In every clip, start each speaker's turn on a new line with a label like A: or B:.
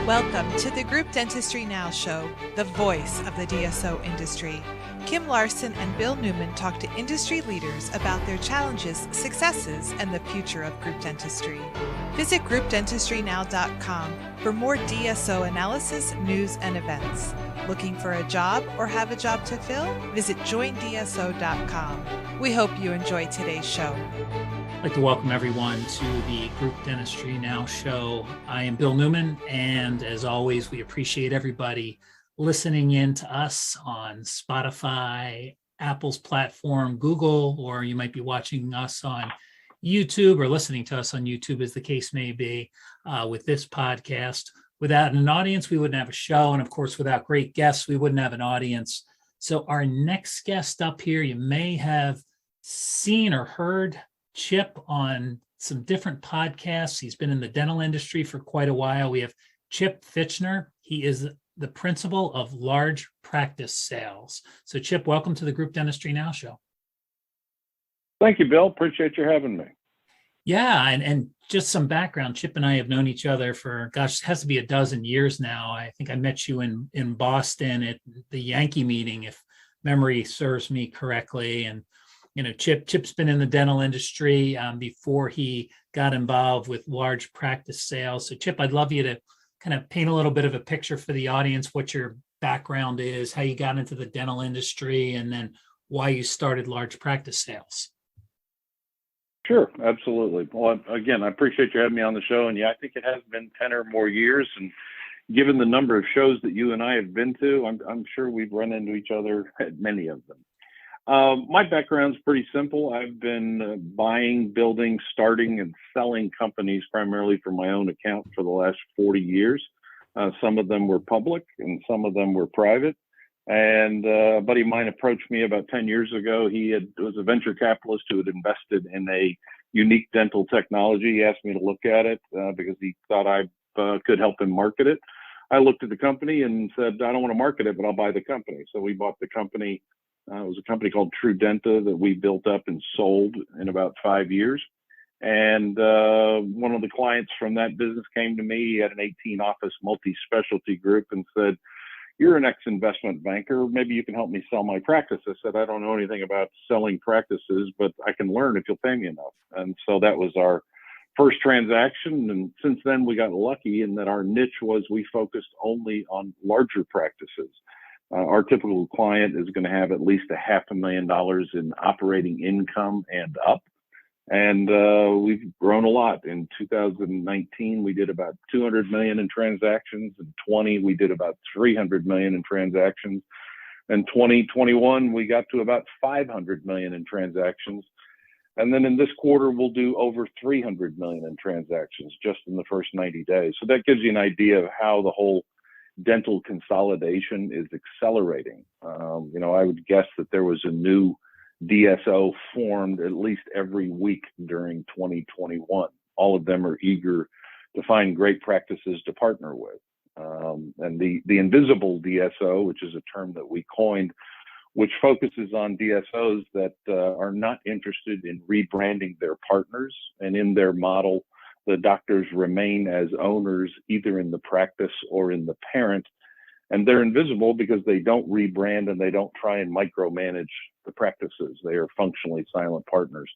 A: Welcome to the Group Dentistry Now Show, the voice of the DSO industry. Kim Larson and Bill Newman talk to industry leaders about their challenges, successes, and the future of group dentistry. Visit groupdentistrynow.com for more DSO analysis, news, and events. Looking for a job or have a job to fill? Visit joindso.com. We hope you enjoy today's show.
B: I'd like to welcome everyone to the Group Dentistry Now Show. I am Bill Newman, and as always, we appreciate everybody listening in to us on Spotify, Apple's platform, Google, or you might be watching us on YouTube or listening to us on YouTube, as the case may be, with this podcast. Without an audience, we wouldn't have a show, and of course, without great guests, we wouldn't have an audience. So our next guest up here, you may have seen or heard Chip on some different podcasts. He's been in the dental industry for quite a while. We have Chip Fichtner. He is the principal of large practice sales. So Chip, welcome to the Group Dentistry Now Show.
C: Thank you, Bill. Appreciate you having me.
B: Yeah, and just some background. Chip and I have known each other for, gosh, it has to be a dozen years now. I think I met you in Boston at the Yankee meeting, if memory serves me correctly. And you know, Chip's been in the dental industry before he got involved with large practice sales. So Chip, I'd love you to kind of paint a little bit of a picture for the audience, what your background is, how you got into the dental industry, and then why you started large practice sales.
C: Sure, absolutely. Well, again, I appreciate you having me on the show. And yeah, I think it has been 10 or more years. And given the number of shows that you and I have been to, I'm sure we've run into each other at many of them. My background's pretty simple. I've been buying, building, starting, and selling companies primarily for my own account for the last 40 years. Some of them were public and some of them were private. And a buddy of mine approached me about 10 years ago. Was a venture capitalist who had invested in a unique dental technology. He asked me to look at it because he thought I could help him market it. I looked at the company and said, I don't want to market it, but I'll buy the company. So we bought the company. It was a company called True Denta that we built up and sold in about 5 years. And one of the clients from that business came to me. He had an 18-office multi-specialty group and said, you're an ex-investment banker. Maybe you can help me sell my practice. I said, I don't know anything about selling practices, but I can learn if you'll pay me enough. And so that was our first transaction. And since then, we got lucky in that our niche was we focused only on larger practices. Our typical client is going to have at least $500,000 in operating income and up. And we've grown a lot. In 2019, we did about 200 million in transactions. In 20, we did about 300 million in transactions. In 2021, we got to about 500 million in transactions. And then in this quarter, we'll do over 300 million in transactions just in the first 90 days. So that gives you an idea of how the whole dental consolidation is accelerating. I would guess that there was a new DSO formed at least every week during 2021. All of them are eager to find great practices to partner with. And the invisible DSO, which is a term that we coined, which focuses on DSOs that are not interested in rebranding their partners, and in their model, the doctors remain as owners either in the practice or in the parent, and they're invisible because they don't rebrand and they don't try and micromanage the practices. They are functionally silent partners.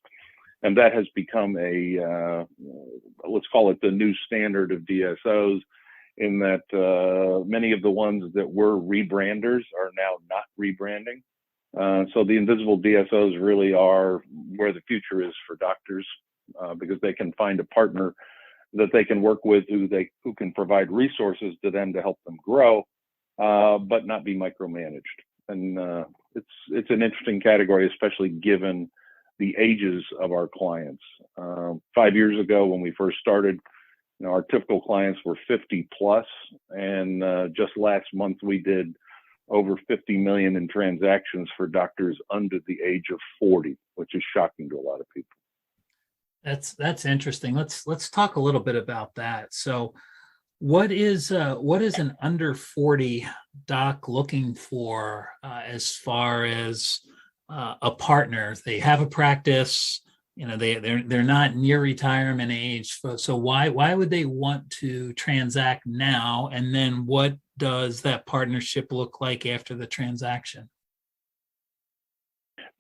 C: And that has become let's call it the new standard of DSOs, in that many of the ones that were rebranders are now not rebranding. So the invisible DSOs really are where the future is for doctors. Because they can find a partner that they can work with who can provide resources to them to help them grow, but not be micromanaged. And it's an interesting category, especially given the ages of our clients. 5 years ago, when we first started, our typical clients were 50 plus, and just last month we did over 50 million in transactions for doctors under the age of 40, which is shocking to a lot of people.
B: That's interesting. Let's talk a little bit about that. So what is an under 40 doc looking for as far as a partner? They have a practice, they're not near retirement age. So why would they want to transact now? And then what does that partnership look like after the transaction?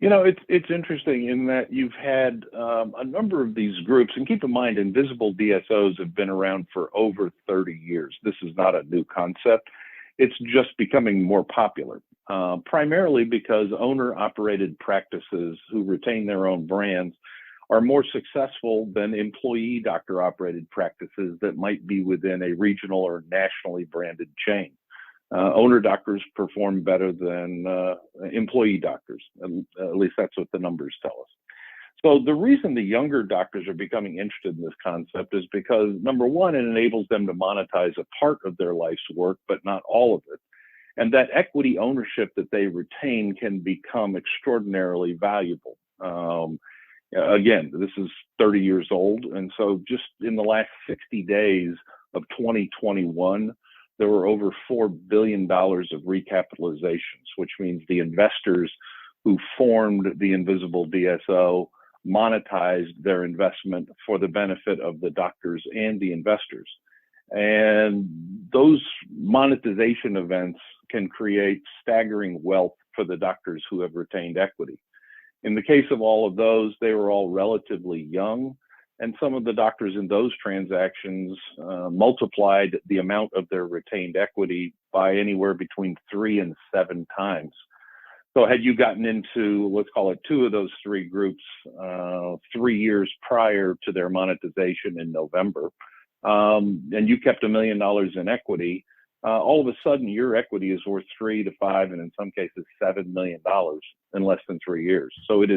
C: It's interesting in that you've had a number of these groups, and keep in mind, invisible DSOs have been around for over 30 years. This is not a new concept. It's just becoming more popular, primarily because owner-operated practices who retain their own brands are more successful than employee doctor-operated practices that might be within a regional or nationally branded chain. Owner doctors perform better than employee doctors. At least that's what the numbers tell us. So the reason the younger doctors are becoming interested in this concept is because, number one, it enables them to monetize a part of their life's work, but not all of it. And that equity ownership that they retain can become extraordinarily valuable. Again, this is 30 years old. And so just in the last 60 days of 2021, there were over $4 billion of recapitalizations, which means the investors who formed the invisible DSO monetized their investment for the benefit of the doctors and the investors. And those monetization events can create staggering wealth for the doctors who have retained equity. In the case of all of those, they were all relatively young. And some of the doctors in those transactions multiplied the amount of their retained equity by anywhere between 3 and 7 times. So had you gotten into, let's call it 2 of those 3 groups 3 years prior to their monetization in November, and you kept $1 million in equity, all of a sudden your equity is worth 3 to 5, and in some cases $7 million in less than 3 years. So it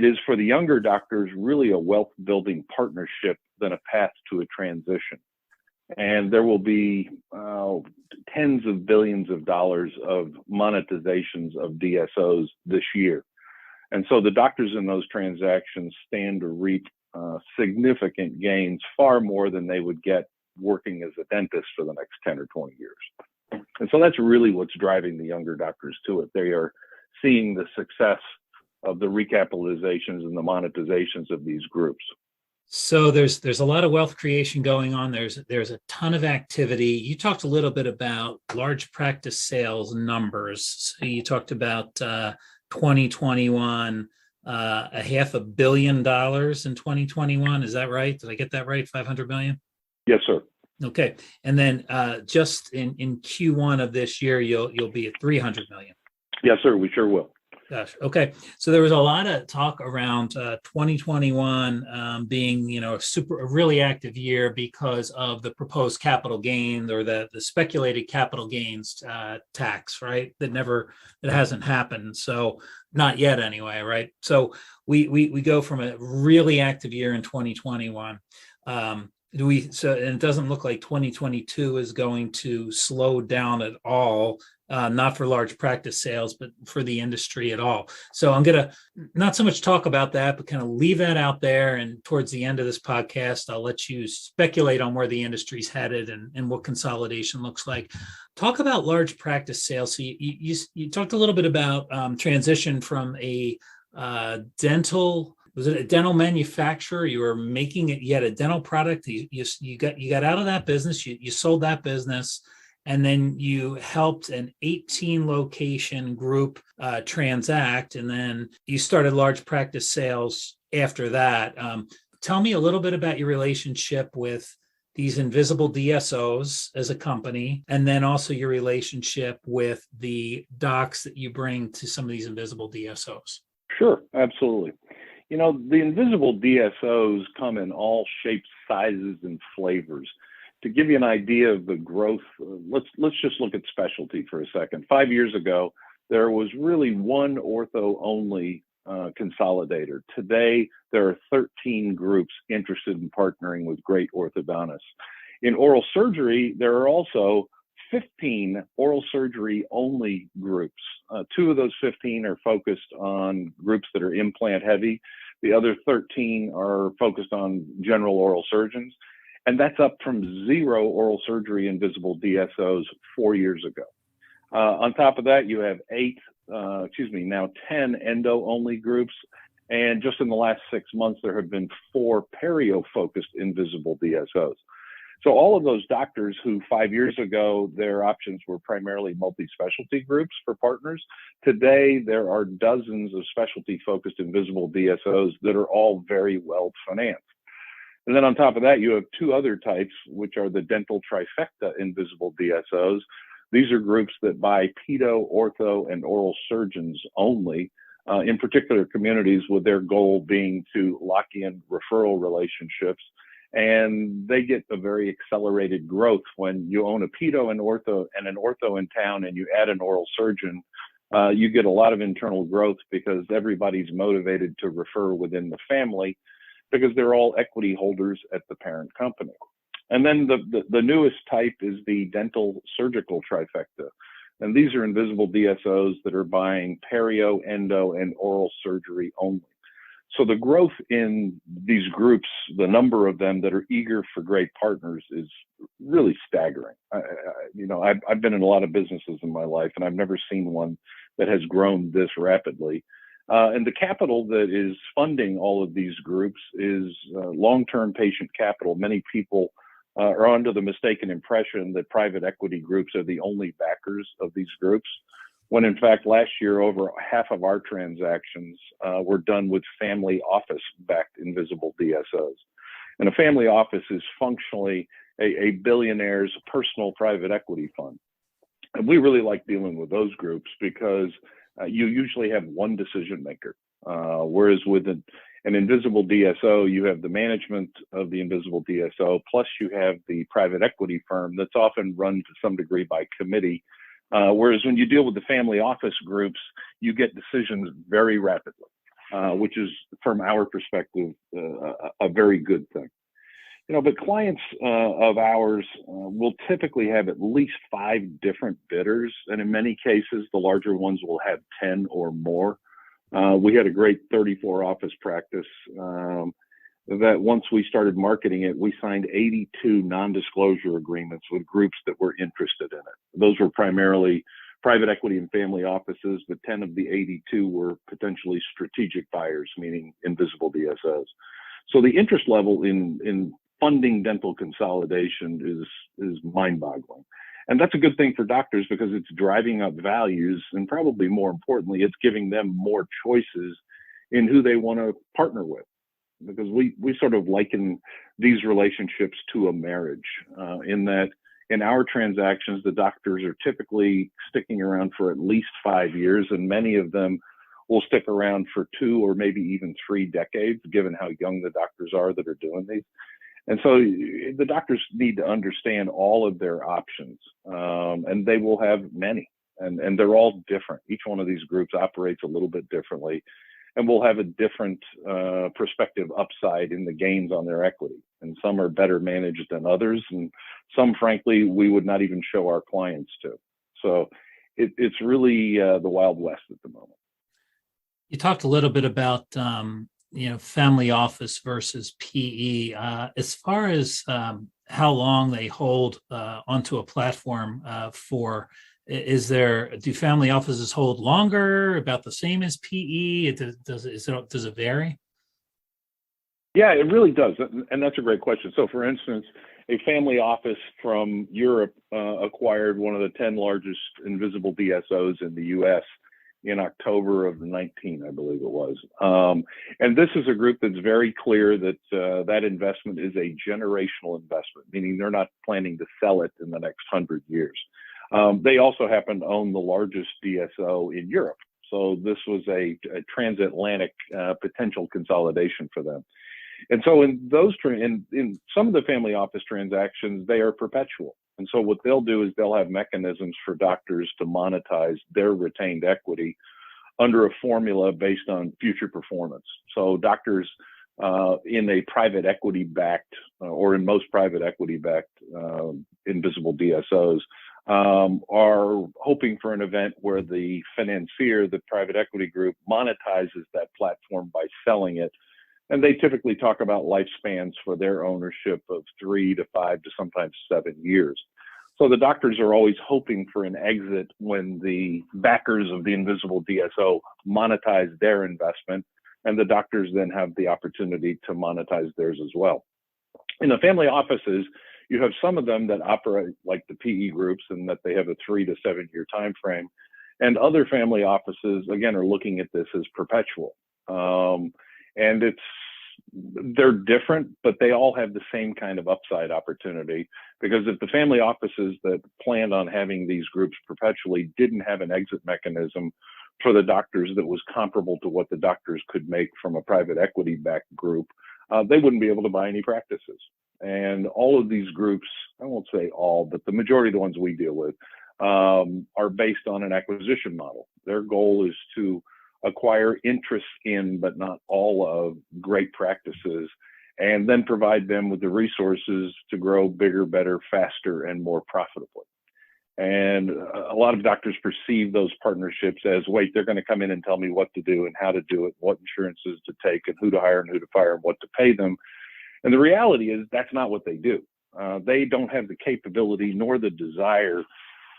C: is for the younger doctors really a wealth building partnership than a path to a transition. And there will be tens of billions of dollars of monetizations of DSOs this year. And so the doctors in those transactions stand to reap significant gains, far more than they would get working as a dentist for the next 10 or 20 years. And so that's really what's driving the younger doctors to it. They are seeing the success of the recapitalizations and the monetizations of these groups.
B: So there's a lot of wealth creation going on. There's a ton of activity. You talked a little bit about large practice sales numbers. So you talked about 2021, $500 million in 2021. Is that right? Did I get that right? 500 million?
C: Yes, sir.
B: Okay. And then just in Q1 of this year, you'll be at 300 million.
C: Yes, sir. We sure will.
B: Gosh. Okay. So there was a lot of talk around 2021 being, a really active year because of the proposed capital gain or the speculated capital gains tax, right? That hasn't happened. So not yet anyway, right? So we go from a really active year in 2021. And it doesn't look like 2022 is going to slow down at all. Not for large practice sales, but for the industry at all. So I'm going to not so much talk about that, but kind of leave that out there. And towards the end of this podcast, I'll let you speculate on where the industry's headed and what consolidation looks like. Talk about large practice sales. So you talked a little bit about transition from a dental. Was it a dental manufacturer? You were making it. You had a dental product. You got out of that business. You sold that business. And then you helped an 18 location group transact, and then you started large practice sales after that. Tell me a little bit about your relationship with these invisible DSOs as a company, and then also your relationship with the docs that you bring to some of these invisible DSOs.
C: Sure, absolutely. The invisible DSOs come in all shapes, sizes, and flavors. To give you an idea of the growth, let's just look at specialty for a second. 5 years ago, there was really one ortho-only consolidator. Today, there are 13 groups interested in partnering with great orthodontists. In oral surgery, there are also 15 oral surgery-only groups. 2 of those 15 are focused on groups that are implant heavy. The other 13 are focused on general oral surgeons. And that's up from 0 oral surgery invisible DSOs 4 years ago. On top of that, you have 10 endo-only groups And just in the last 6 months, there have been 4 perio-focused invisible DSOs. So all of those doctors who 5 years ago, their options were primarily multi-specialty groups for partners, today there are dozens of specialty-focused invisible DSOs that are all very well financed. And then on top of that, you have 2 other types, which are the dental trifecta invisible DSOs. These are groups that buy pedo, ortho, and oral surgeons only, in particular communities, with their goal being to lock in referral relationships. And they get a very accelerated growth when you own a pedo and an ortho in town and you add an oral surgeon. You get a lot of internal growth because everybody's motivated to refer within the family because they're all equity holders at the parent company. And then the newest type is the dental surgical trifecta. And these are invisible DSOs that are buying perio, endo, and oral surgery only. So the growth in these groups, the number of them that are eager for great partners, is really staggering. I've been in a lot of businesses in my life, and I've never seen one that has grown this rapidly. And the capital that is funding all of these groups is long-term patient capital. Many people are under the mistaken impression that private equity groups are the only backers of these groups, when in fact last year over half of our transactions were done with family office-backed invisible DSOs. And a family office is functionally a billionaire's personal private equity fund. And we really like dealing with those groups because you usually have one decision maker, whereas with an invisible DSO, you have the management of the invisible DSO, plus you have the private equity firm that's often run to some degree by committee. Whereas when you deal with the family office groups, you get decisions very rapidly, which is, from our perspective, a very good thing. But clients of ours will typically have at least 5 different bidders, and in many cases, the larger ones will have 10 or more. We had a great 34 office practice that once we started marketing it, we signed 82 non-disclosure agreements with groups that were interested in it. Those were primarily private equity and family offices, but 10 of the 82 were potentially strategic buyers, meaning invisible DSOs. So the interest level in funding dental consolidation is mind-boggling. And that's a good thing for doctors because it's driving up values, and probably more importantly, it's giving them more choices in who they want to partner with. Because we sort of liken these relationships to a marriage, in that in our transactions, the doctors are typically sticking around for at least 5 years, and many of them will stick around for 2 or maybe even 3 decades, given how young the doctors are that are doing these. And so the doctors need to understand all of their options, and they will have many, and they're all different. Each one of these groups operates a little bit differently, and will have a different prospective upside in the gains on their equity. And some are better managed than others, and some, frankly, we would not even show our clients to. So it's really the Wild West at the moment.
B: You talked a little bit about family office versus PE. As far as how long they hold onto a platform for, do family offices hold longer, about the same as PE? Does it vary?
C: Yeah, it really does. And that's a great question. So for instance, a family office from Europe acquired one of the 10 largest invisible DSOs in the US in October of 19, I believe it was. And this is a group that's very clear that that investment is a generational investment, meaning they're not planning to sell it in the next 100 years. They also happen to own the largest DSO in Europe. So this was a transatlantic potential consolidation for them. And so in some of the family office transactions, they are perpetual. And so what they'll do is they'll have mechanisms for doctors to monetize their retained equity under a formula based on future performance. So doctors in a private equity backed, or in most private equity backed invisible DSOs, are hoping for an event where the financier, the private equity group, monetizes that platform by selling it. And they typically talk about lifespans for their ownership of 3 to 5 to sometimes 7 years. So the doctors are always hoping for an exit when the backers of the invisible DSO monetize their investment. and the doctors then have the opportunity to monetize theirs as well. In the family offices, you have some of them that operate like the PE groups and that they have a 3 to 7 year time frame. And other family offices, again, are looking at this as perpetual. And they're different, but they all have the same kind of upside opportunity, because if the family offices that planned on having these groups perpetually didn't have an exit mechanism for the doctors that was comparable to what the doctors could make from a private equity backed group, they wouldn't be able to buy any practices. And all of these groups, I won't say all, but the majority of the ones we deal with are based on an acquisition model. Their goal is to acquire interest in, but not all of, great practices, and then provide them with the resources to grow bigger, better, faster, and more profitably. And a lot of doctors perceive those partnerships as, wait, they're going to come in and tell me what to do and how to do it, what insurances to take and who to hire and who to fire and what to pay them. And the reality is that's not what they do. They don't have the capability nor the desire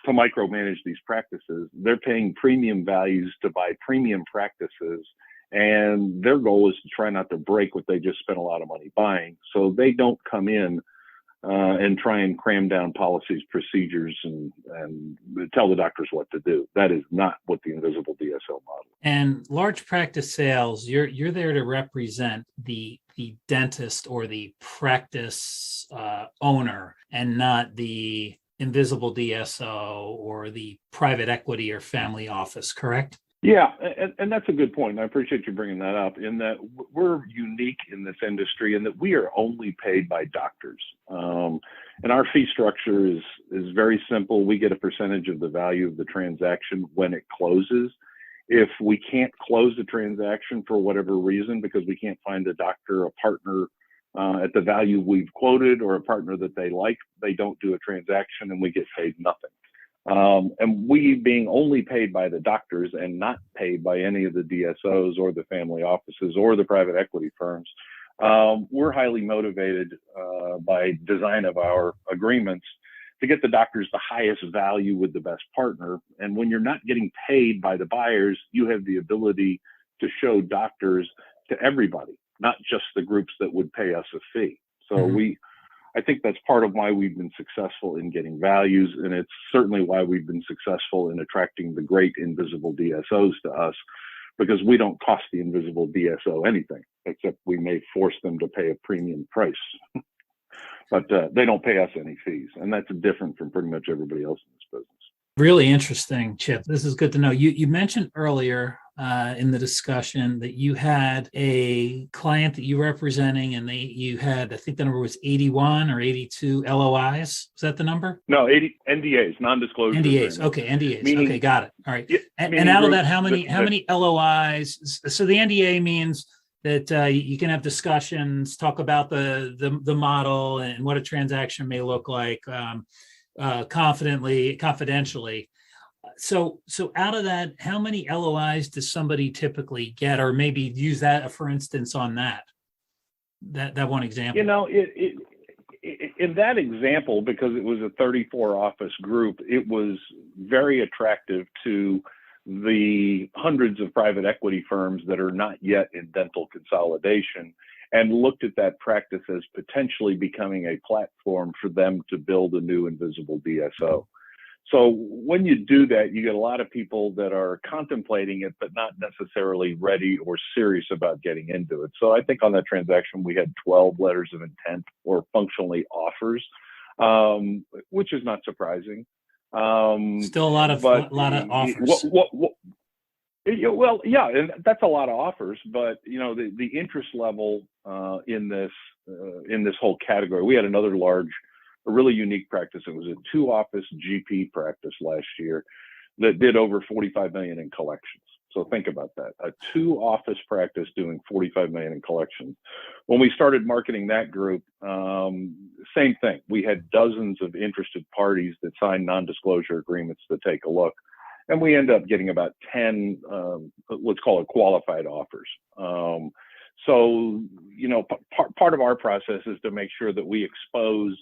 C: to micromanage these practices. They're paying premium values to buy premium practices, and their goal is to try not to break what they just spent a lot of money buying. So they don't come in and try and cram down policies, procedures, and tell the doctors what to do. That is not what the invisible DSO model is.
B: And large practice sales, you're there to represent the dentist or the practice owner, and not the invisible DSO or the private equity or family office, correct?
C: Yeah, and that's a good point. And I appreciate you bringing that up, in that we're unique in this industry in that we are only paid by doctors. And our fee structure is very simple. We get a percentage of the value of the transaction when it closes. If we can't close the transaction for whatever reason, because we can't find a doctor, a partner at the value we've quoted, or a partner that they like, they don't do a transaction and we get paid nothing. And we, being only paid by the doctors and not paid by any of the DSOs or the family offices or the private equity firms, we're highly motivated by design of our agreements to get the doctors the highest value with the best partner. And when you're not getting paid by the buyers, you have the ability to show doctors to everybody, not just the groups that would pay us a fee. So I think that's part of why we've been successful in getting values, and it's certainly why we've been successful in attracting the great invisible DSOs to us, because we don't cost the invisible DSO anything, except we may force them to pay a premium price. But they don't pay us any fees, and that's different from pretty much everybody else in this business. Really
B: interesting, Chip. This is good to know. You mentioned earlier in the discussion that you had a client that you were representing, and you had, I think the number was 81 or 82 LOIs. Is that the number?
C: No, 80 NDAs, non-disclosure
B: NDAs.
C: agreements.
B: Okay, NDAs.
C: Meaning,
B: okay, got it. All right.
C: Yeah,
B: and out of that, how many LOIs? So the NDA means that you can have discussions, talk about the model and what a transaction may look like confidentially. So out of that, how many LOIs does somebody typically get, or maybe use that for instance on that one example?
C: You know, in that example, because it was a 34 office group, it was very attractive to the hundreds of private equity firms that are not yet in dental consolidation, and looked at that practice as potentially becoming a platform for them to build a new invisible DSO. So when you do that, you get a lot of people that are contemplating it, but not necessarily ready or serious about getting into it. So I think on that transaction, we had 12 letters of intent, or functionally offers, which is not surprising.
B: Still a lot of offers.
C: Well, yeah, and that's a lot of offers, but you know, the interest level in this whole category. We had another a really unique practice. It was a 2-office GP practice last year that did over 45 million in collections. So think about that, a 2-office practice doing 45 million in collections. When we started marketing that group, same thing. We had dozens of interested parties that signed non-disclosure agreements to take a look. And we end up getting about 10, let's call it qualified offers. So, you know, part of our process is to make sure that we expose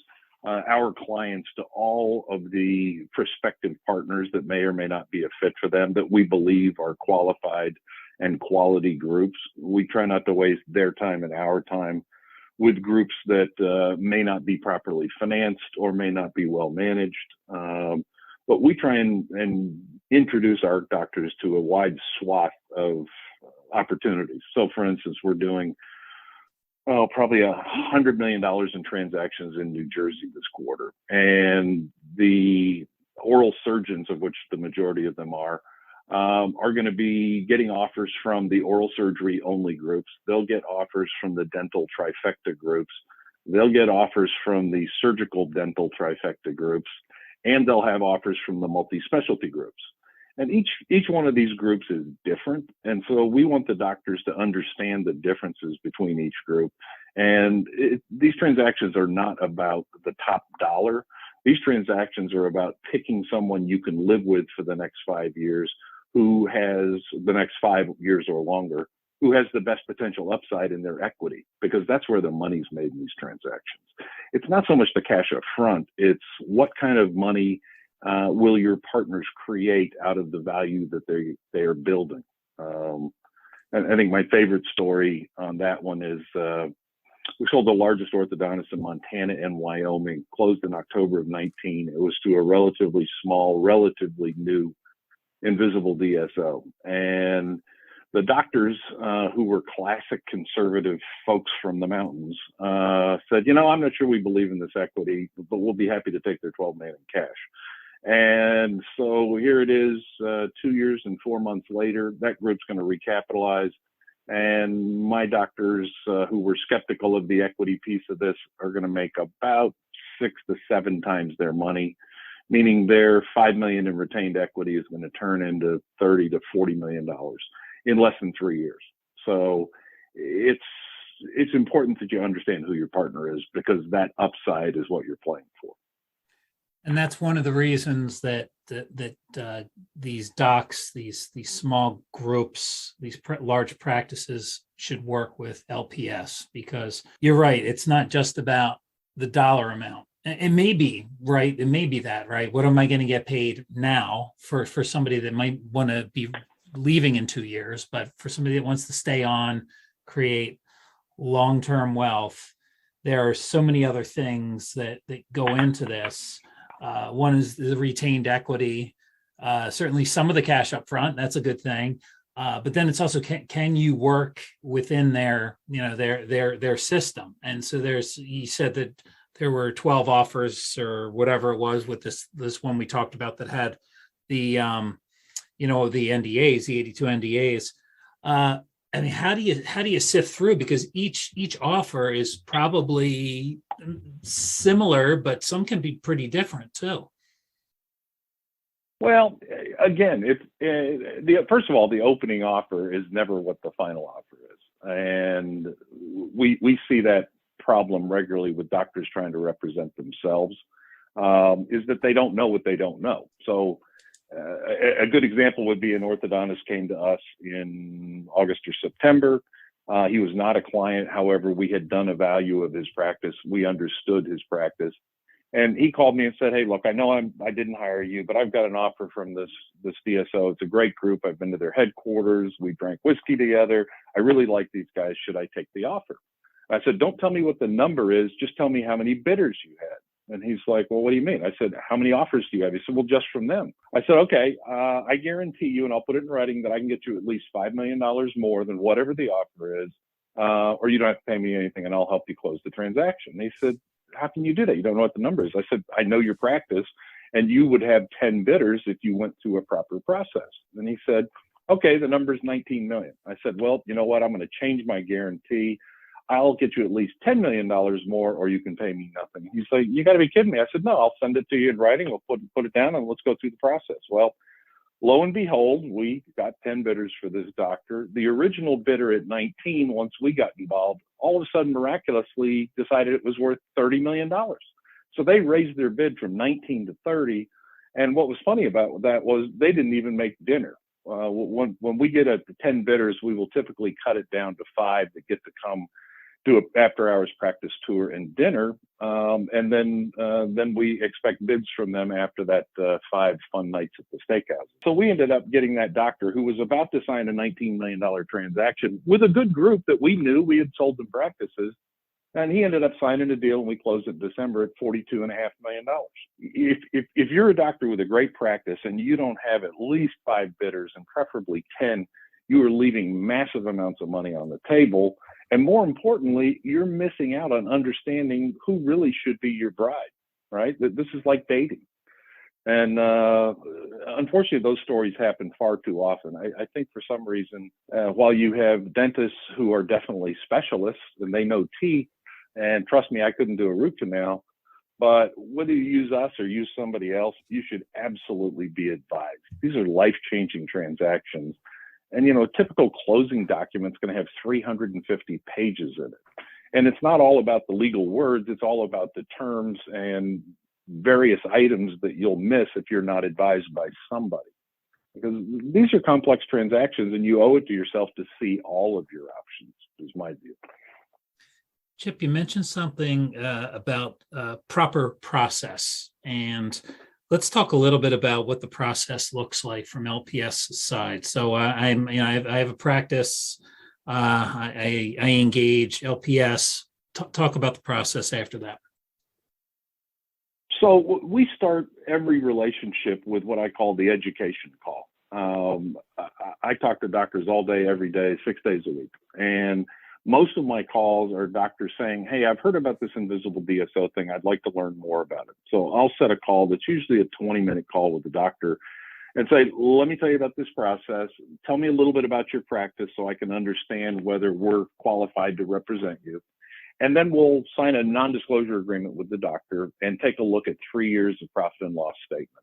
C: our clients to all of the prospective partners that may or may not be a fit for them, that we believe are qualified and quality groups. We try not to waste their time and our time with groups that may not be properly financed or may not be well managed. But we try and introduce our doctors to a wide swath of opportunities. So for instance, we're doing probably $100 million in transactions in New Jersey this quarter. And the oral surgeons, of which the majority of them are going to be getting offers from the oral surgery only groups. They'll get offers from the dental trifecta groups. They'll get offers from the surgical dental trifecta groups, and they'll have offers from the multi-specialty groups. And each one of these groups is different. And so we want the doctors to understand the differences between each group. And these transactions are not about the top dollar. These transactions are about picking someone you can live with for the next 5 years, who has the next 5 years or longer, who has the best potential upside in their equity, because that's where the money's made in these transactions. It's not so much the cash up front, it's what kind of money will your partners create out of the value that they are building. And I think my favorite story on that one is we sold the largest orthodontist in Montana and Wyoming, closed in October of 19. It was to a relatively small, relatively new, invisible DSO. And the doctors, who were classic conservative folks from the mountains, said, I'm not sure we believe in this equity, but we'll be happy to take their $12 million in cash. And so here it is, 2 years and 4 months later, that group's going to recapitalize. And my doctors, who were skeptical of the equity piece of this, are going to make about 6 to 7 times their money, meaning their $5 million in retained equity is going to turn into $30 to $40 million in less than 3 years. So it's important that you understand who your partner is, because that upside is what you're playing for.
B: And that's one of the reasons that these docs, these small groups, these large practices should work with LPS, because you're right. It's not just about the dollar amount. It may be, right? It may be that, right? What am I going to get paid now for somebody that might want to be leaving in 2 years, but for somebody that wants to stay on, create long-term wealth, there are so many other things that go into this. One is the retained equity, certainly some of the cash up front, that's a good thing. But then it's also, can you work within their system? And so you said that there were 12 offers or whatever it was with this one we talked about that had the, the NDAs, the 82 NDAs. I mean, how do you sift through? Because each offer is probably similar, but some can be pretty different too.
C: Well, again, first of all, the opening offer is never what the final offer is, and we see that problem regularly with doctors trying to represent themselves. Is that they don't know what they don't know. So. A good example would be an orthodontist came to us in August or September. He was not a client. However, we had done a value of his practice. We understood his practice. And he called me and said, hey, look, I know I didn't hire you, but I've got an offer from this DSO. It's a great group. I've been to their headquarters. We drank whiskey together. I really like these guys. Should I take the offer? I said, don't tell me what the number is. Just tell me how many bidders you had. And he's like, well, what do you mean? I said, how many offers do you have? He said, well, just from them. I said, okay, I guarantee you, and I'll put it in writing, that I can get you at least $5 million more than whatever the offer is, or you don't have to pay me anything and I'll help you close the transaction. And he said, how can you do that? You don't know what the number is. I said, I know your practice, and you would have 10 bidders if you went through a proper process. And he said, okay, the number is 19 million. I said, well, you know what? I'm going to change my guarantee. I'll get you at least $10 million more, or you can pay me nothing. He's like, you got to be kidding me. I said, no, I'll send it to you in writing. We'll put it down and let's go through the process. Well, lo and behold, we got 10 bidders for this doctor. The original bidder at 19, once we got involved, all of a sudden miraculously decided it was worth $30 million. So they raised their bid from 19 to 30. And what was funny about that was they didn't even make dinner. When we get 10 bidders, we will typically cut it down to 5 that get to come do an after-hours practice tour and dinner, and then we expect bids from them after that 5 fun nights at the steakhouse. So we ended up getting that doctor who was about to sign a $19 million transaction with a good group that we knew. We had sold them practices, and he ended up signing a deal, and we closed it in December at $42.5 million. If you're a doctor with a great practice and you don't have at least 5 bidders and preferably 10, you are leaving massive amounts of money on the table. And more importantly, you're missing out on understanding who really should be your bride, right? This is like dating. And unfortunately, those stories happen far too often. I think for some reason, while you have dentists who are definitely specialists and they know teeth, and trust me, I couldn't do a root canal, but whether you use us or use somebody else, you should absolutely be advised. These are life-changing transactions. And, you know, a typical closing document is going to have 350 pages in it. And it's not all about the legal words. It's all about the terms and various items that you'll miss if you're not advised by somebody. Because these are complex transactions, and you owe it to yourself to see all of your options, is my view.
B: Chip, you mentioned something about proper process, and let's talk a little bit about what the process looks like from LPS side. So I have a practice. I engage LPS. Talk about the process after that.
C: So we start every relationship with what I call the education call. I talk to doctors all day, every day, 6 days a week, and most of my calls are doctors saying, hey, I've heard about this invisible DSO thing. I'd like to learn more about it. So I'll set a call that's usually a 20-minute call with the doctor and say, let me tell you about this process. Tell me a little bit about your practice so I can understand whether we're qualified to represent you. And then we'll sign a non-disclosure agreement with the doctor and take a look at 3 years of profit and loss statements.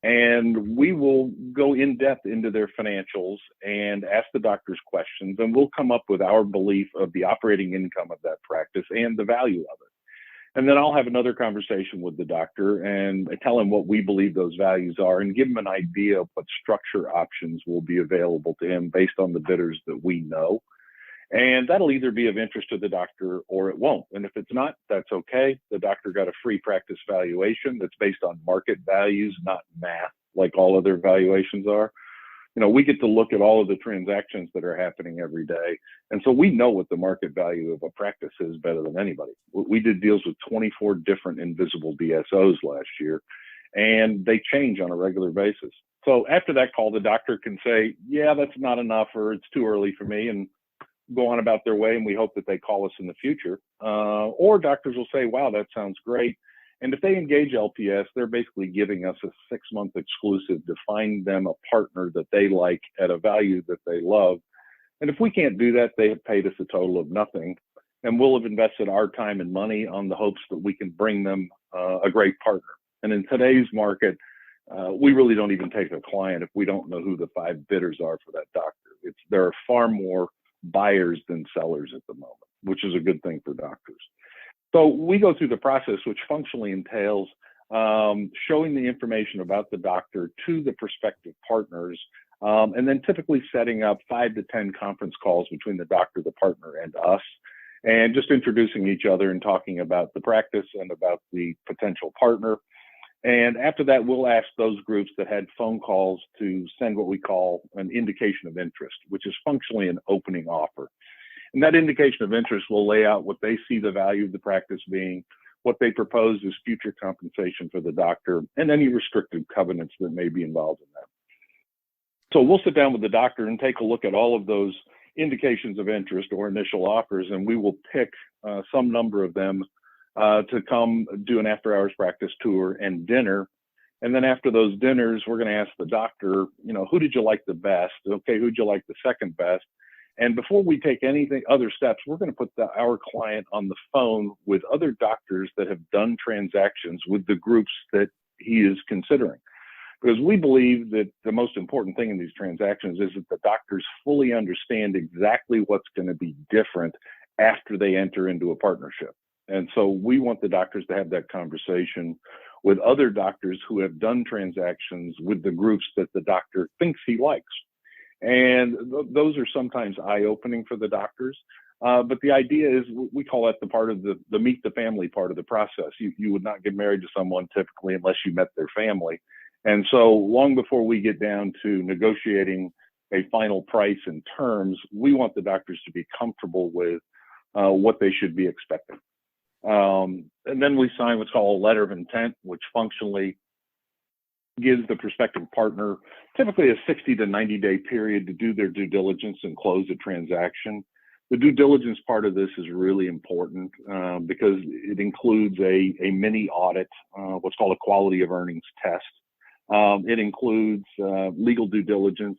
C: And we will go in depth into their financials and ask the doctors questions, and we'll come up with our belief of the operating income of that practice and the value of it. And then I'll have another conversation with the doctor and tell him what we believe those values are and give him an idea of what structure options will be available to him based on the bidders that we know. And that'll either be of interest to the doctor or it won't. And if it's not, that's okay. The doctor got a free practice valuation that's based on market values, not math, like all other valuations are. You know, we get to look at all of the transactions that are happening every day. And so we know what the market value of a practice is better than anybody. We did deals with 24 different invisible DSOs last year, and they change on a regular basis. So after that call, the doctor can say, yeah, that's not enough, or it's too early for me, and go on about their way, and we hope that they call us in the future. Or doctors will say, wow, that sounds great. And if they engage LPS, they're basically giving us a 6-month exclusive to find them a partner that they like at a value that they love. And if we can't do that, they have paid us a total of nothing. And we'll have invested our time and money on the hopes that we can bring them a great partner. And in today's market, we really don't even take a client if we don't know who the 5 bidders are for that doctor. There are far more buyers than sellers at the moment, which is a good thing for doctors. So we go through the process, which functionally entails showing the information about the doctor to the prospective partners, and then typically setting up 5 to 10 conference calls between the doctor, the partner, and us, and just introducing each other and talking about the practice and about the potential partner. And after that, we'll ask those groups that had phone calls to send what we call an indication of interest, which is functionally an opening offer. And that indication of interest will lay out what they see the value of the practice being, what they propose as future compensation for the doctor, and any restrictive covenants that may be involved in that. So we'll sit down with the doctor and take a look at all of those indications of interest or initial offers, and we will pick some number of them to come do an after-hours practice tour and dinner. And then after those dinners, we're going to ask the doctor, you know, who did you like the best? Okay, who'd you like the second best? And before we take anything other steps, we're going to put our client on the phone with other doctors that have done transactions with the groups that he is considering. Because we believe that the most important thing in these transactions is that the doctors fully understand exactly what's going to be different after they enter into a partnership. And so we want the doctors to have that conversation with other doctors who have done transactions with the groups that the doctor thinks he likes. And those are sometimes eye-opening for the doctors. But the idea is, we call that the part of the meet the family part of the process. You would not get married to someone typically unless you met their family. And so long before we get down to negotiating a final price and terms, we want the doctors to be comfortable with what they should be expecting. And then we sign what's called a letter of intent, which functionally gives the prospective partner typically a 60 to 90-day period to do their due diligence and close a transaction. The due diligence part of this is really important because it includes a mini audit, what's called a quality of earnings test. It includes legal due diligence,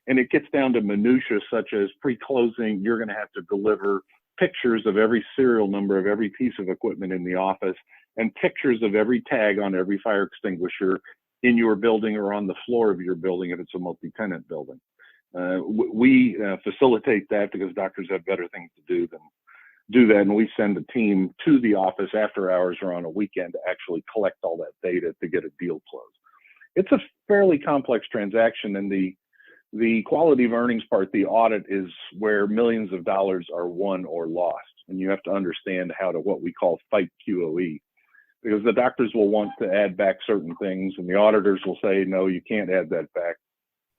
C: and it gets down to minutia such as pre-closing, you're going to have to deliver pictures of every serial number of every piece of equipment in the office and pictures of every tag on every fire extinguisher in your building or on the floor of your building if it's a multi-tenant building. We facilitate that because doctors have better things to do than do that, and we send a team to the office after hours or on a weekend to actually collect all that data to get a deal closed. It's a fairly complex transaction, and the quality of earnings part, the audit, is where millions of dollars are won or lost, and you have to understand how to what we call fight QOE, because the doctors will want to add back certain things, and the auditors will say, no, you can't add that back.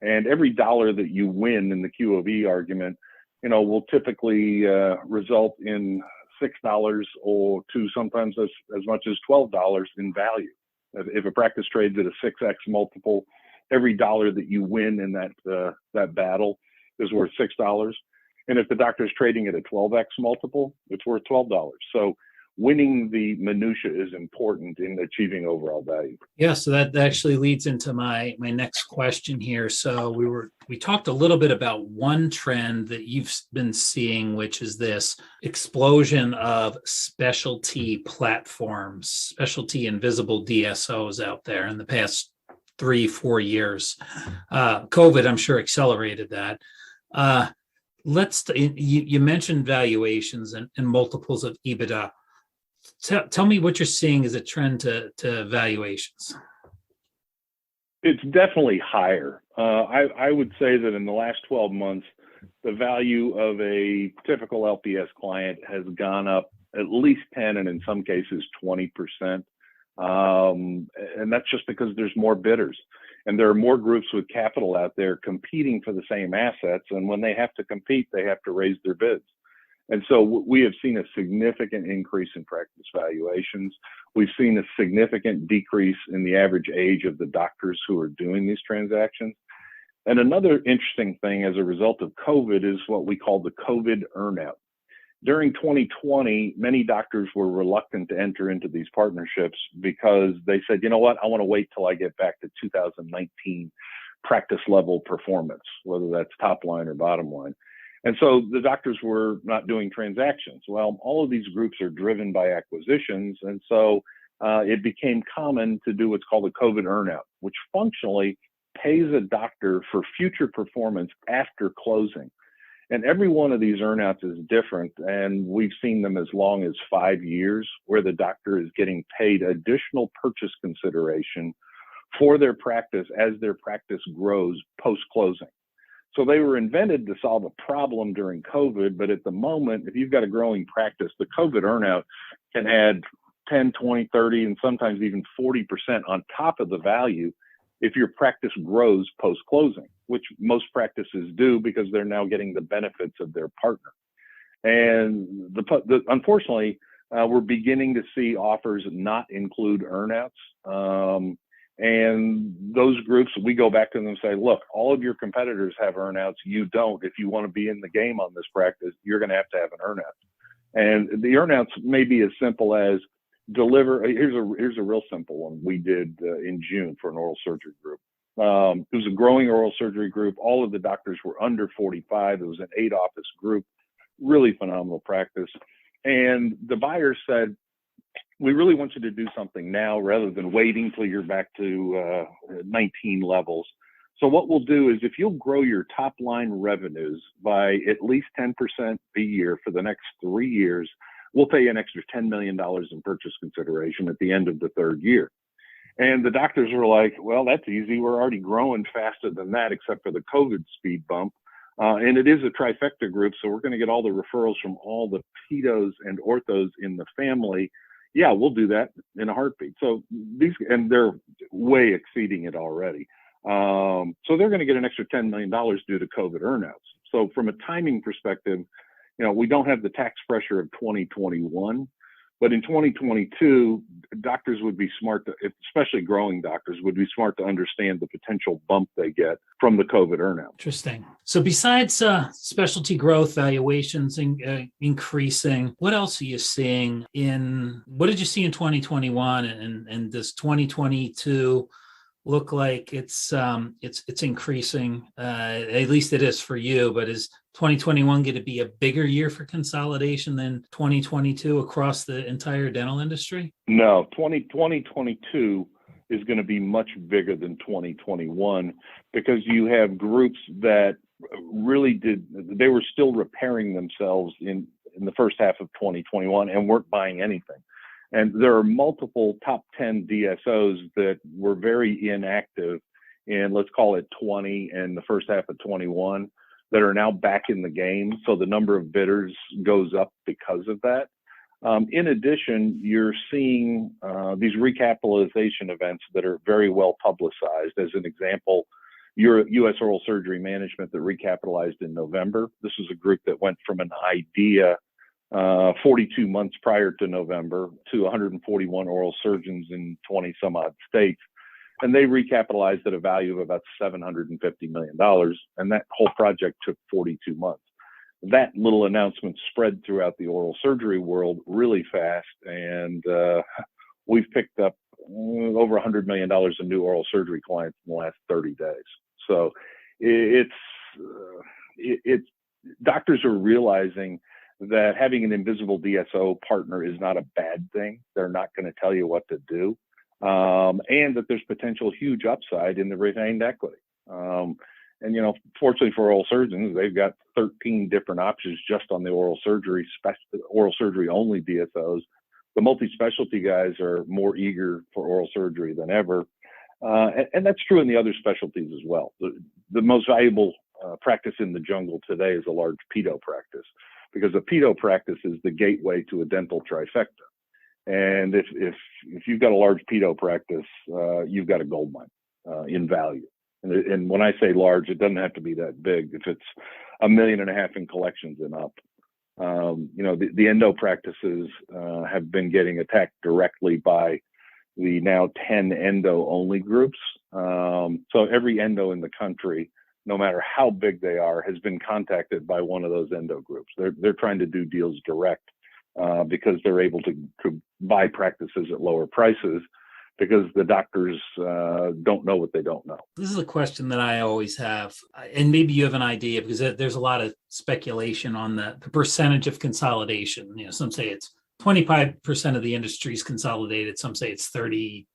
C: And every dollar that you win in the QOE argument, will typically result in $6 or to sometimes as much as $12 in value. If a practice trades at a 6x multiple, every dollar that you win in that battle is worth $6. And if the doctor is trading at a 12x multiple, it's worth $12. So winning the minutia is important in achieving overall value.
B: Yeah, so that actually leads into my next question here. So we talked a little bit about one trend that you've been seeing, which is this explosion of specialty platforms, specialty invisible DSOs out there in the past 3-4 years. COVID, I'm sure, accelerated that. You mentioned valuations and multiples of EBITDA. Tell me what you're seeing as a trend to valuations.
C: It's definitely higher. I would say that in the last 12 months, the value of a typical LPS client has gone up at least 10 and in some cases 20%. And that's just because there's more bidders. And there are more groups with capital out there competing for the same assets. And when they have to compete, they have to raise their bids. And so we have seen a significant increase in practice valuations. We've seen a significant decrease in the average age of the doctors who are doing these transactions. And another interesting thing as a result of COVID is what we call the COVID earnout. During 2020, many doctors were reluctant to enter into these partnerships because they said, you know what, I want to wait till I get back to 2019 practice level performance, whether that's top line or bottom line. And so the doctors were not doing transactions. Well, all of these groups are driven by acquisitions. And so it became common to do what's called a COVID earnout, which functionally pays a doctor for future performance after closing. And every one of these earnouts is different. And we've seen them as long as 5 years where the doctor is getting paid additional purchase consideration for their practice as their practice grows post-closing. So they were invented to solve a problem during COVID, but at the moment, if you've got a growing practice, the COVID earnout can add 10, 20, 30, and sometimes even 40% on top of the value if your practice grows post-closing, which most practices do because they're now getting the benefits of their partner. And unfortunately, we're beginning to see offers not include earnouts. And those groups, we go back to them and say, look, all of your competitors have earnouts. You don't. If you want to be in the game on this practice, you're going to have an earnout. And the earnouts may be as simple as here's a real simple one we did in June for an oral surgery group. It was a growing oral surgery group. All of the doctors were under 45. It was an 8-office group, really phenomenal practice. And the buyer said, we really want you to do something now rather than waiting till you're back to 19 levels. So what we'll do is if you'll grow your top line revenues by at least 10% a year for the next 3 years, we'll pay you an extra $10 million in purchase consideration at the end of the third year. And the doctors were like, well, that's easy. We're already growing faster than that, except for the COVID speed bump. And it is a trifecta group, so we're going to get all the referrals from all the pedos and orthos in the family. Yeah, we'll do that in a heartbeat. So and they're way exceeding it already. So they're going to get an extra $10 million due to COVID earnouts. So from a timing perspective, we don't have the tax pressure of 2021, but in 2022, doctors would be smart especially growing doctors would be smart to understand the potential bump they get from the COVID earnout.
B: Interesting. So besides specialty growth, valuations increasing, what else are you seeing what did you see in 2021 and does 2022 look like it's increasing? At least it is for you, but is 2021 going to be a bigger year for consolidation than 2022 across the entire dental industry?
C: No, 2022 is going to be much bigger than 2021 because you have groups that really they were still repairing themselves in the first half of 2021 and weren't buying anything. And there are multiple top 10 DSOs that were very inactive in, let's call it 20 and the first half of 21, that are now back in the game. So the number of bidders goes up because of that. In addition, you're seeing these recapitalization events that are very well publicized. As an example, U.S. Oral Surgery Management that recapitalized in November. This was a group that went from an idea 42 months prior to November to 141 oral surgeons in 20 some odd states. And they recapitalized at a value of about $750 million. And that whole project took 42 months. That little announcement spread throughout the oral surgery world really fast. And we've picked up over $100 million in new oral surgery clients in the last 30 days. So doctors are realizing that having an invisible DSO partner is not a bad thing. They're not going to tell you what to do. And that there's potential huge upside in the retained equity. And fortunately for oral surgeons, they've got 13 different options just on the oral surgery only DSOs. The multi-specialty guys are more eager for oral surgery than ever. And that's true in the other specialties as well. The most valuable practice in the jungle today is a large pedo practice, because a pedo practice is the gateway to a dental trifecta. And if you've got a large pedo practice, you've got a gold mine in value. And when I say large, it doesn't have to be that big. If it's $1.5 million in collections and up, the endo practices have been getting attacked directly by the now 10 endo only groups. So every endo in the country, no matter how big they are, has been contacted by one of those endo groups. They're trying to do deals direct because they're able to buy practices at lower prices, because the doctors don't know what they don't know.
B: This is a question that I always have, and maybe you have an idea, because there's a lot of speculation on the percentage of consolidation. Some say it's 25% of the industry is consolidated. Some say it's 35%.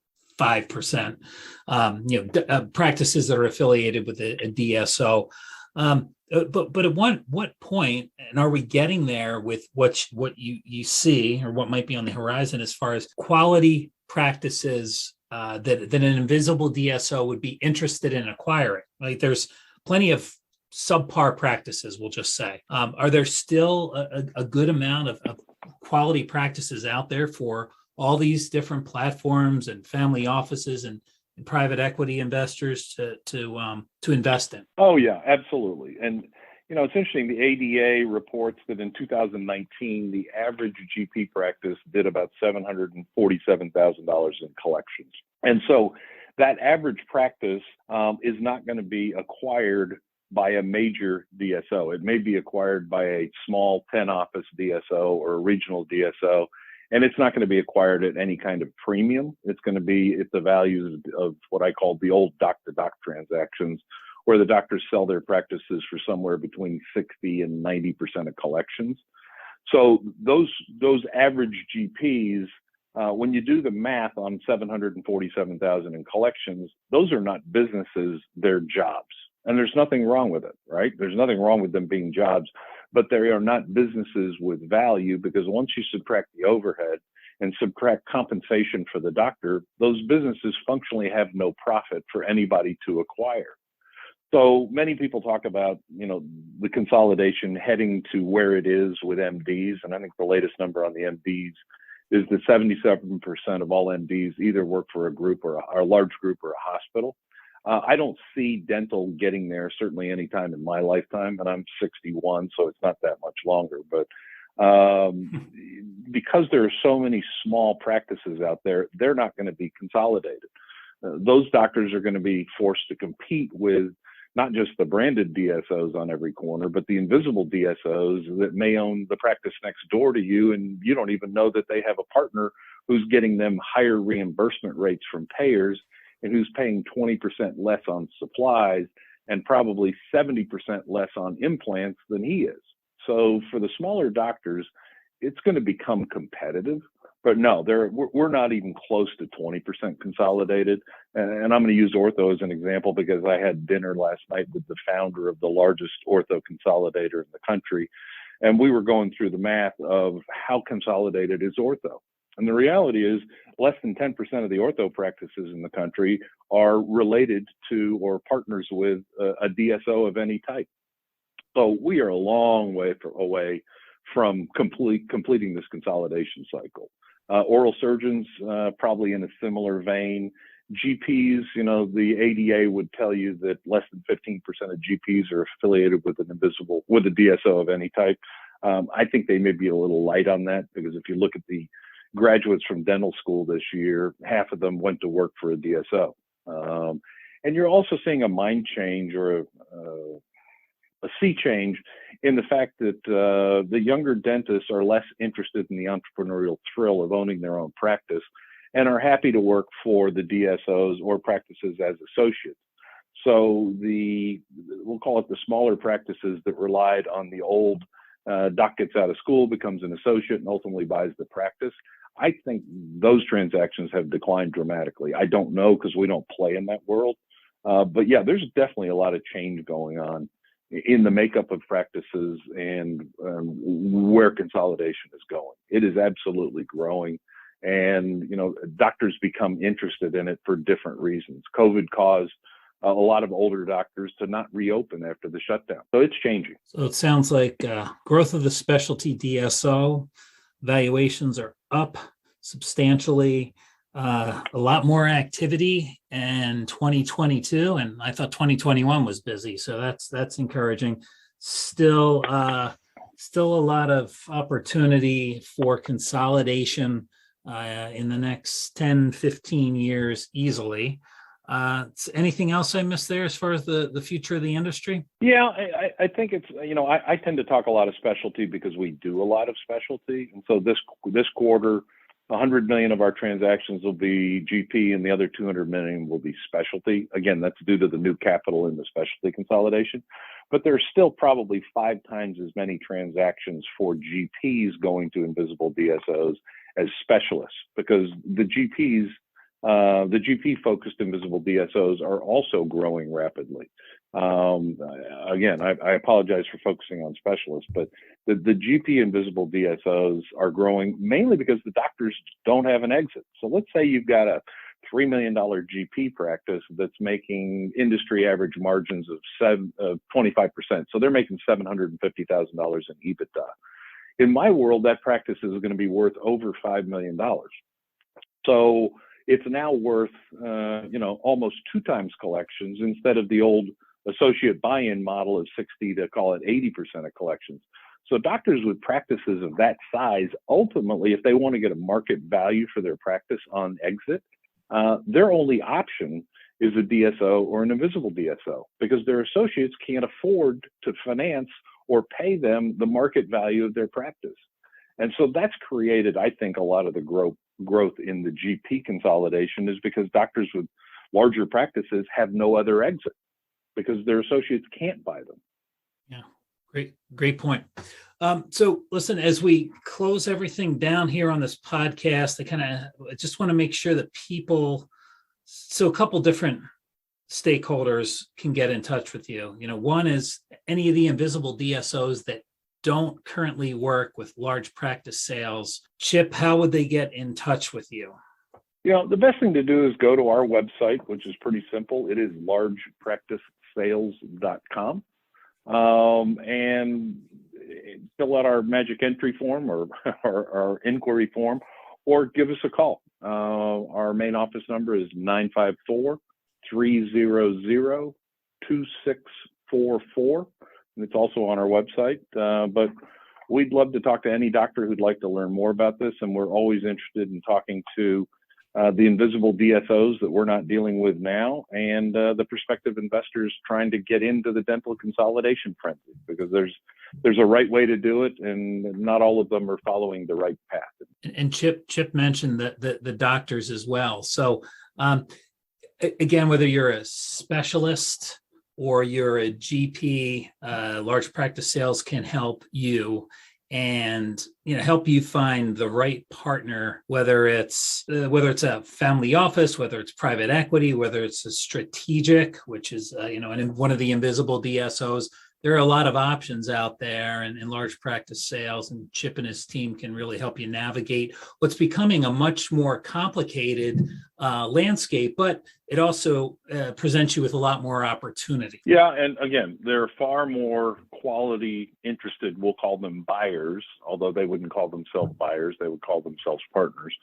B: Practices that are affiliated with a DSO. But at what point, and are we getting there with what you see, or what might be on the horizon as far as quality practices that an invisible DSO would be interested in acquiring? Like, there's plenty of subpar practices, we'll just say. Are there still a good amount of quality practices out there for all these different platforms and family offices and private equity investors to invest in?
C: Oh yeah, absolutely. And it's interesting. The ADA reports that in 2019, the average GP practice did about $747,000 in collections. And so that average practice is not going to be acquired by a major DSO. It may be acquired by a small 10-office DSO or a regional DSO. And it's not going to be acquired at any kind of premium. It's going to be at the values of what I call the old doc-to-doc transactions, where the doctors sell their practices for somewhere between 60 and 90% of collections. So those average GPs, when you do the math on 747,000 in collections, those are not businesses, they're jobs. And there's nothing wrong with it, right? There's nothing wrong with them being jobs, but they are not businesses with value, because once you subtract the overhead and subtract compensation for the doctor, those businesses functionally have no profit for anybody to acquire. So many people talk about, the consolidation heading to where it is with MDs. And I think the latest number on the MDs is that 77% of all MDs either work for a group or a large group or a hospital. I don't see dental getting there certainly anytime in my lifetime, and I'm 61, so it's not that much longer. But because there are so many small practices out there, they're not going to be consolidated. Those doctors are going to be forced to compete with not just the branded DSOs on every corner, but the invisible DSOs that may own the practice next door to you, and you don't even know that they have a partner who's getting them higher reimbursement rates from payers and who's paying 20% less on supplies and probably 70% less on implants than he is. So for the smaller doctors, it's going to become competitive. But no, we're not even close to 20% consolidated. And I'm going to use ortho as an example because I had dinner last night with the founder of the largest ortho consolidator in the country. And we were going through the math of how consolidated is ortho. And the reality is less than 10% of the ortho practices in the country are related to or partners with a DSO of any type. So we are a long way away from completing this consolidation cycle. Oral surgeons, probably in a similar vein. GPs, the ADA would tell you that less than 15% of GPs are affiliated with a DSO of any type. I think they may be a little light on that because if you look at the graduates from dental school this year, half of them went to work for a DSO. And you're also seeing a mind change or a sea change in the fact that the younger dentists are less interested in the entrepreneurial thrill of owning their own practice and are happy to work for the DSOs or practices as associates. So we'll call it the smaller practices that relied on the old doc gets out of school, becomes an associate, and ultimately buys the practice. I think those transactions have declined dramatically. I don't know because we don't play in that world. But yeah, there's definitely a lot of change going on in the makeup of practices and where consolidation is going. It is absolutely growing. And, doctors become interested in it for different reasons. COVID caused a lot of older doctors to not reopen after the shutdown. So it's changing.
B: So it sounds like growth of the specialty DSO, valuations are up substantially, a lot more activity in 2022. And I thought 2021 was busy. So that's encouraging. Still a lot of opportunity for consolidation in the next 10, 15 years easily. Anything else I missed there as far as the future of the industry?
C: Yeah, I think it's, I tend to talk a lot of specialty because we do a lot of specialty. And so this quarter, 100 million of our transactions will be GP and the other 200 million will be specialty. Again, that's due to the new capital in the specialty consolidation. But there's still probably 5 times as many transactions for GPs going to invisible DSOs as specialists, because the GP-focused invisible DSOs are also growing rapidly. Again, I apologize for focusing on specialists, but the GP invisible DSOs are growing mainly because the doctors don't have an exit. So let's say you've got a $3 million GP practice that's making industry average margins of 25%. So they're making $750,000 in EBITDA. In my world, that practice is going to be worth over $5 million. So it's now worth, almost 2 times collections instead of the old associate buy-in model of 60 to call it 80% of collections. So doctors with practices of that size, ultimately, if they want to get a market value for their practice on exit, their only option is a DSO or an invisible DSO because their associates can't afford to finance or pay them the market value of their practice. And so that's created, I think, a lot of the growth in the GP consolidation is because doctors with larger practices have no other exit because their associates can't buy them.
B: Yeah, great point. So listen, as we close everything down here on this podcast, I just want to make sure that so a couple different stakeholders can get in touch with you. One is any of the invisible DSOs that don't currently work with large practice sales. Chip, how would they get in touch with you?
C: The best thing to do is go to our website, which is pretty simple. It is lifesciences.com, and fill out our magic entry form or our inquiry form, or give us a call. Our main office number is 954-300-2644, and it's also on our website. But we'd love to talk to any doctor who'd like to learn more about this, and we're always interested in talking to the invisible DSOs that we're not dealing with now, and the prospective investors trying to get into the dental consolidation frenzy, because there's a right way to do it, and not all of them are following the right path.
B: And Chip mentioned the doctors as well. So again, whether you're a specialist or you're a GP, large practice sales can help you and help you find the right partner, whether it's a family office, whether it's private equity, whether it's a strategic, which is and one of the invisible DSOs. There are a lot of options out there in large practice sales, and Chip and his team can really help you navigate what's becoming a much more complicated landscape, but it also presents you with a lot more opportunity.
C: Yeah, and again, there are far more quality interested, we'll call them buyers, although they wouldn't call themselves buyers, they would call themselves partners,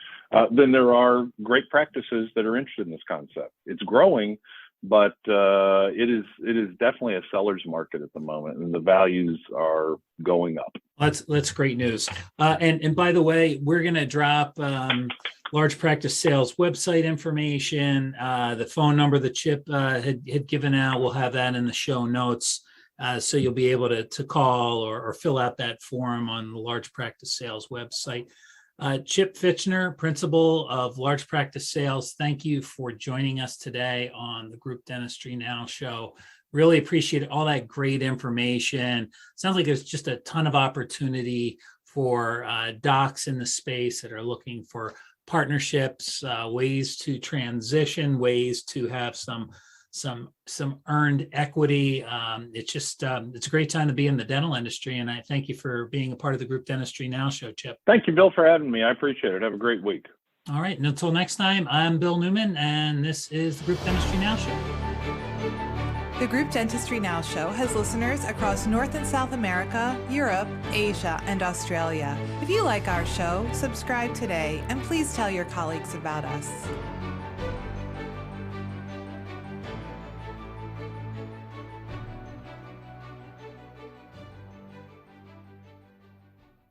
C: than there are great practices that are interested in this concept. It's growing, but it is definitely a seller's market at the moment, and the values are going up.
B: That's great news. And by the way, we're going to drop large practice sales website information, the phone number that Chip had given out. We'll have that in the show notes, so you'll be able to call or fill out that form on the large practice sales website. Chip Fichtner, Principal of Large Practice Sales, thank you for joining us today on the Group Dentistry Now Show. Really appreciate all that great information. Sounds like there's just a ton of opportunity for docs in the space that are looking for partnerships, ways to transition, ways to have some earned equity. It's a great time to be in the dental industry, and I thank you for being a part of the Group Dentistry Now Show, Chip.
C: Thank you, Bill, for having me. I appreciate it. Have a great week.
B: All right, and until next time, I'm Bill Newman, and this is the Group Dentistry Now Show.
A: The Group Dentistry Now Show has listeners across North and South America, Europe, Asia, and Australia. If you like our show, subscribe today, and please tell your colleagues about us.